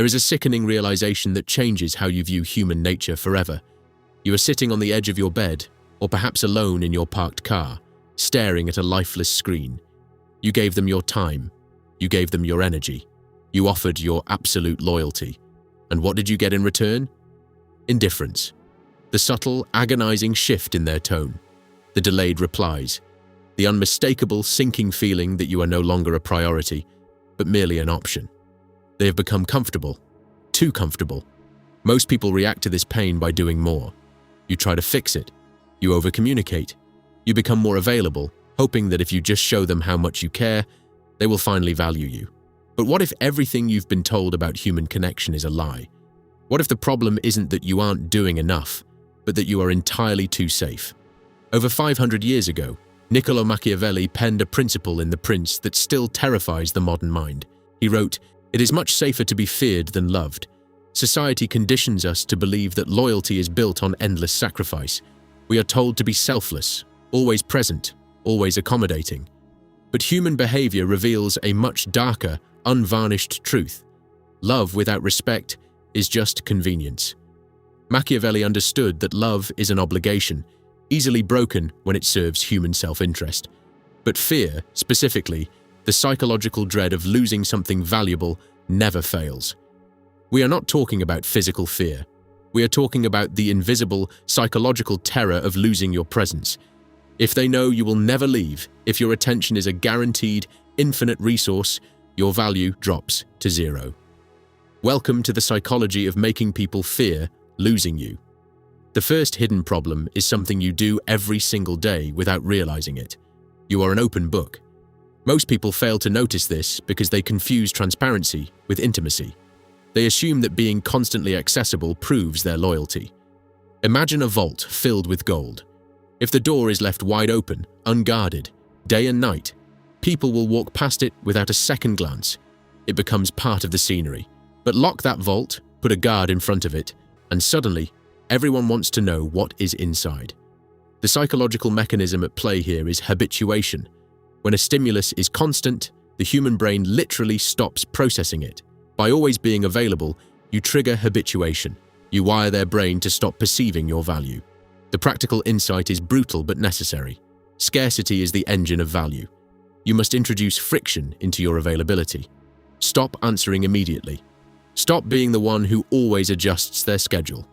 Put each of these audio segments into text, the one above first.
There is a sickening realization that changes how you view human nature forever. You are sitting on the edge of your bed, or perhaps alone in your parked car, staring at a lifeless screen. You gave them your time. You gave them your energy. You offered your absolute loyalty. And what did you get in return? Indifference. The subtle, agonizing shift in their tone. The delayed replies. The unmistakable, sinking feeling that you are no longer a priority, but merely an option. They have become comfortable. Too comfortable. Most people react to this pain by doing more. You try to fix it. You overcommunicate. You become more available, hoping that if you just show them how much you care, they will finally value you. But what if everything you've been told about human connection is a lie? What if the problem isn't that you aren't doing enough, but that you are entirely too safe? Over 500 years ago, Niccolò Machiavelli penned a principle in The Prince that still terrifies the modern mind. He wrote, "It is much safer to be feared than loved." Society conditions us to believe that loyalty is built on endless sacrifice. We are told to be selfless, always present, always accommodating. But human behavior reveals a much darker, unvarnished truth. Love without respect is just convenience. Machiavelli understood that love is an obligation, easily broken when it serves human self-interest. But fear, specifically, the psychological dread of losing something valuable, never fails. We are not talking about physical fear. We are talking about the invisible, psychological terror of losing your presence. If they know you will never leave, if your attention is a guaranteed, infinite resource, your value drops to zero. Welcome to the psychology of making people fear losing you. The first hidden problem is something you do every single day without realizing it. You are an open book. Most people fail to notice this because they confuse transparency with intimacy. They assume that being constantly accessible proves their loyalty. Imagine a vault filled with gold. If the door is left wide open, unguarded, day and night, people will walk past it without a second glance. It becomes part of the scenery. But lock that vault, put a guard in front of it, and suddenly, everyone wants to know what is inside. The psychological mechanism at play here is habituation. When a stimulus is constant, the human brain literally stops processing it. By always being available, you trigger habituation. You wire their brain to stop perceiving your value. The practical insight is brutal but necessary. Scarcity is the engine of value. You must introduce friction into your availability. Stop answering immediately. Stop being the one who always adjusts their schedule.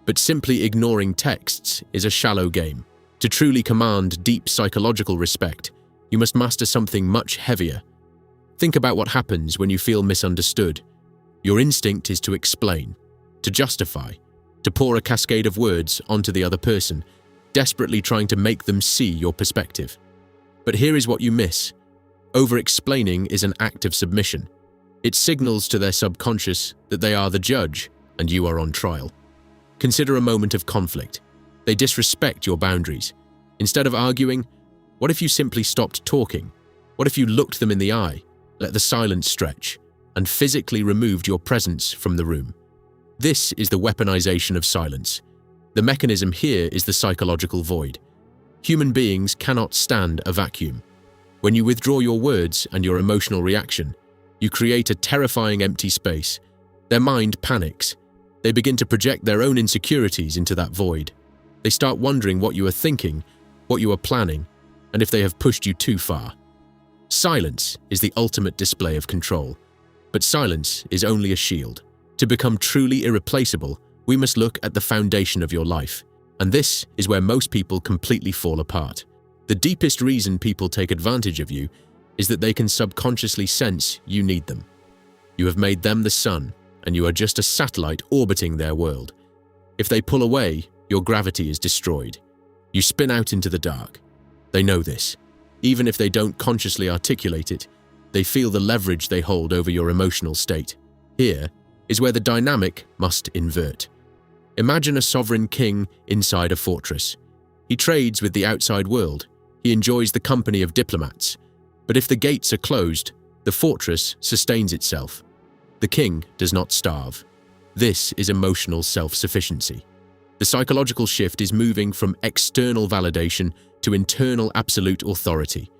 But simply ignoring texts is a shallow game. To truly command deep psychological respect, you must master something much heavier. Think about what happens when you feel misunderstood. Your instinct is to explain, to justify, to pour a cascade of words onto the other person, desperately trying to make them see your perspective. But here is what you miss. Over-explaining is an act of submission. It signals to their subconscious that they are the judge and you are on trial. Consider a moment of conflict. They disrespect your boundaries. Instead of arguing, what if you simply stopped talking? What if you looked them in the eye, let the silence stretch, and physically removed your presence from the room? This is the weaponization of silence. The mechanism here is the psychological void. Human beings cannot stand a vacuum. When you withdraw your words and your emotional reaction, you create a terrifying empty space. Their mind panics. They begin to project their own insecurities into that void. They start wondering what you are thinking, what you are planning, and if they have pushed you too far. Silence is the ultimate display of control. But silence is only a shield. To become truly irreplaceable, we must look at the foundation of your life. And this is where most people completely fall apart. The deepest reason people take advantage of you is that they can subconsciously sense you need them. You have made them the sun, and you are just a satellite orbiting their world. If they pull away, your gravity is destroyed. You spin out into the dark. They know this. Even if they don't consciously articulate it, they feel the leverage they hold over your emotional state. Here is where the dynamic must invert. Imagine a sovereign king inside a fortress. He trades with the outside world. He enjoys the company of diplomats. But if the gates are closed, the fortress sustains itself. The king does not starve. This is emotional self-sufficiency. The psychological shift is moving from external validation to internal absolute authority.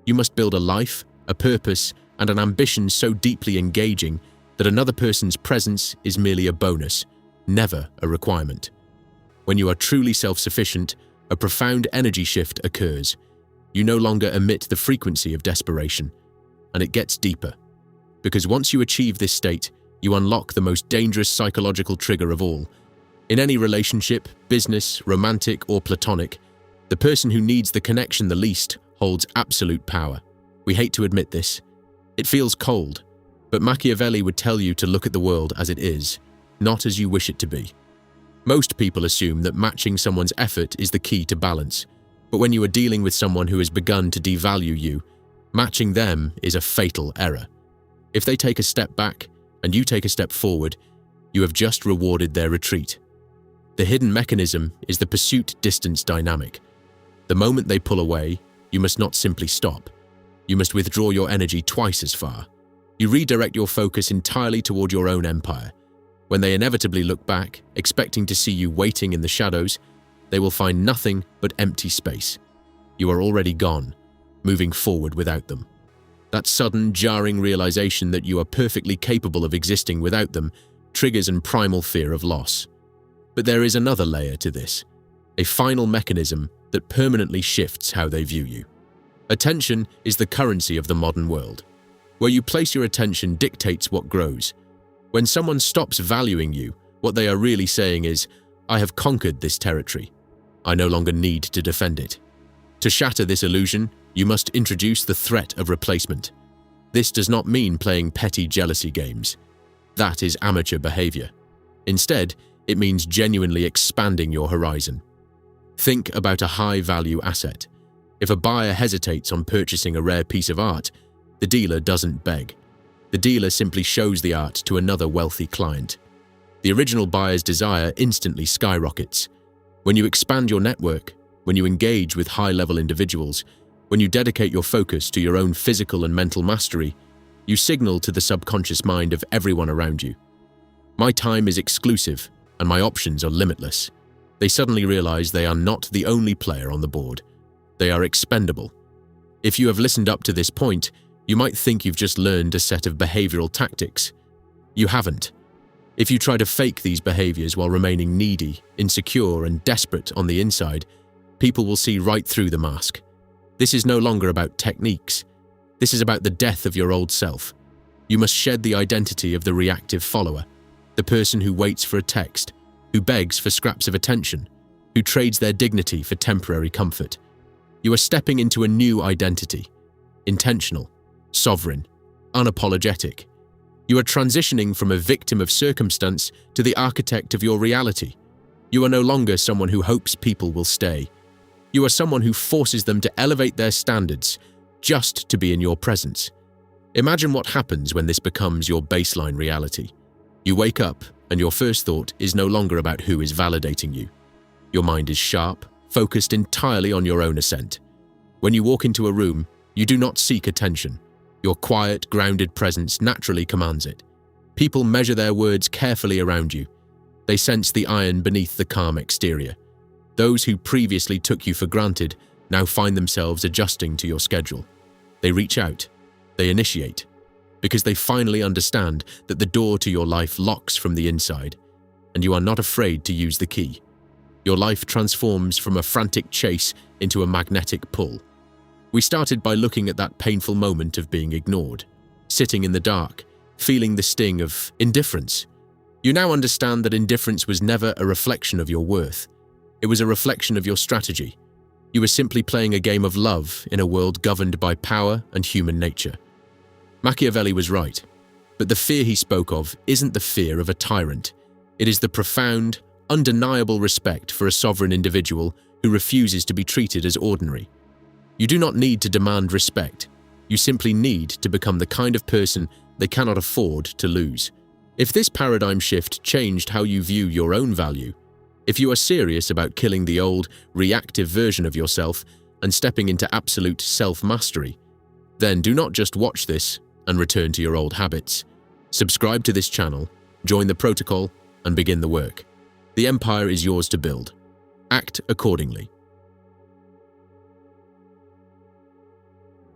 You must build a life, a purpose, and an ambition so deeply engaging that another person's presence is merely a bonus, never a requirement. When you are truly self-sufficient, a profound energy shift occurs. You no longer emit the frequency of desperation, and it gets deeper. Because once you achieve this state, you unlock the most dangerous psychological trigger of all. In any relationship, business, romantic or platonic, the person who needs the connection the least holds absolute power. We hate to admit this. It feels cold, but Machiavelli would tell you to look at the world as it is, not as you wish it to be. Most people assume that matching someone's effort is the key to balance, but when you are dealing with someone who has begun to devalue you, matching them is a fatal error. If they take a step back and you take a step forward, you have just rewarded their retreat. The hidden mechanism is the pursuit-distance dynamic. The moment they pull away, you must not simply stop. You must withdraw your energy twice as far. You redirect your focus entirely toward your own empire. When they inevitably look back, expecting to see you waiting in the shadows, they will find nothing but empty space. You are already gone, moving forward without them. That sudden, jarring realization that you are perfectly capable of existing without them triggers an primal fear of loss. But there is another layer to this, a final mechanism that permanently shifts how they view you. Attention is the currency of the modern world. Where you place your attention dictates what grows. When someone stops valuing you, what they are really saying is, I have conquered this territory. I no longer need to defend it. To shatter this illusion, you must introduce the threat of replacement. This does not mean playing petty jealousy games. That is amateur behavior. Instead, it means genuinely expanding your horizon. Think about a high-value asset. If a buyer hesitates on purchasing a rare piece of art, the dealer doesn't beg. The dealer simply shows the art to another wealthy client. The original buyer's desire instantly skyrockets. When you expand your network, when you engage with high-level individuals, when you dedicate your focus to your own physical and mental mastery, you signal to the subconscious mind of everyone around you. My time is exclusive, and my options are limitless. They suddenly realize they are not the only player on the board. They are expendable. If you have listened up to this point, you might think you've just learned a set of behavioral tactics. You haven't. If you try to fake these behaviors while remaining needy, insecure, and desperate on the inside, people will see right through the mask. This is no longer about techniques. This is about the death of your old self. You must shed the identity of the reactive follower, the person who waits for a text, who begs for scraps of attention, who trades their dignity for temporary comfort. You are stepping into a new identity, intentional, sovereign, unapologetic. You are transitioning from a victim of circumstance to the architect of your reality. You are no longer someone who hopes people will stay. You are someone who forces them to elevate their standards just to be in your presence. Imagine what happens when this becomes your baseline reality. You wake up and your first thought is no longer about who is validating you. Your mind is sharp, focused entirely on your own ascent. When you walk into a room, you do not seek attention. Your quiet, grounded presence naturally commands it. People measure their words carefully around you. They sense the iron beneath the calm exterior. Those who previously took you for granted now find themselves adjusting to your schedule. They reach out. They initiate. Because they finally understand that the door to your life locks from the inside, and you are not afraid to use the key. Your life transforms from a frantic chase into a magnetic pull. We started by looking at that painful moment of being ignored, sitting in the dark, feeling the sting of indifference. You now understand that indifference was never a reflection of your worth. It was a reflection of your strategy. You were simply playing a game of love in a world governed by power and human nature. Machiavelli was right, but the fear he spoke of isn't the fear of a tyrant. It is the profound, undeniable respect for a sovereign individual who refuses to be treated as ordinary. You do not need to demand respect. You simply need to become the kind of person they cannot afford to lose. If this paradigm shift changed how you view your own value, if you are serious about killing the old, reactive version of yourself and stepping into absolute self-mastery, then do not just watch this and return to your old habits. Subscribe to this channel, join the protocol, and begin the work. The empire is yours to build. Act accordingly.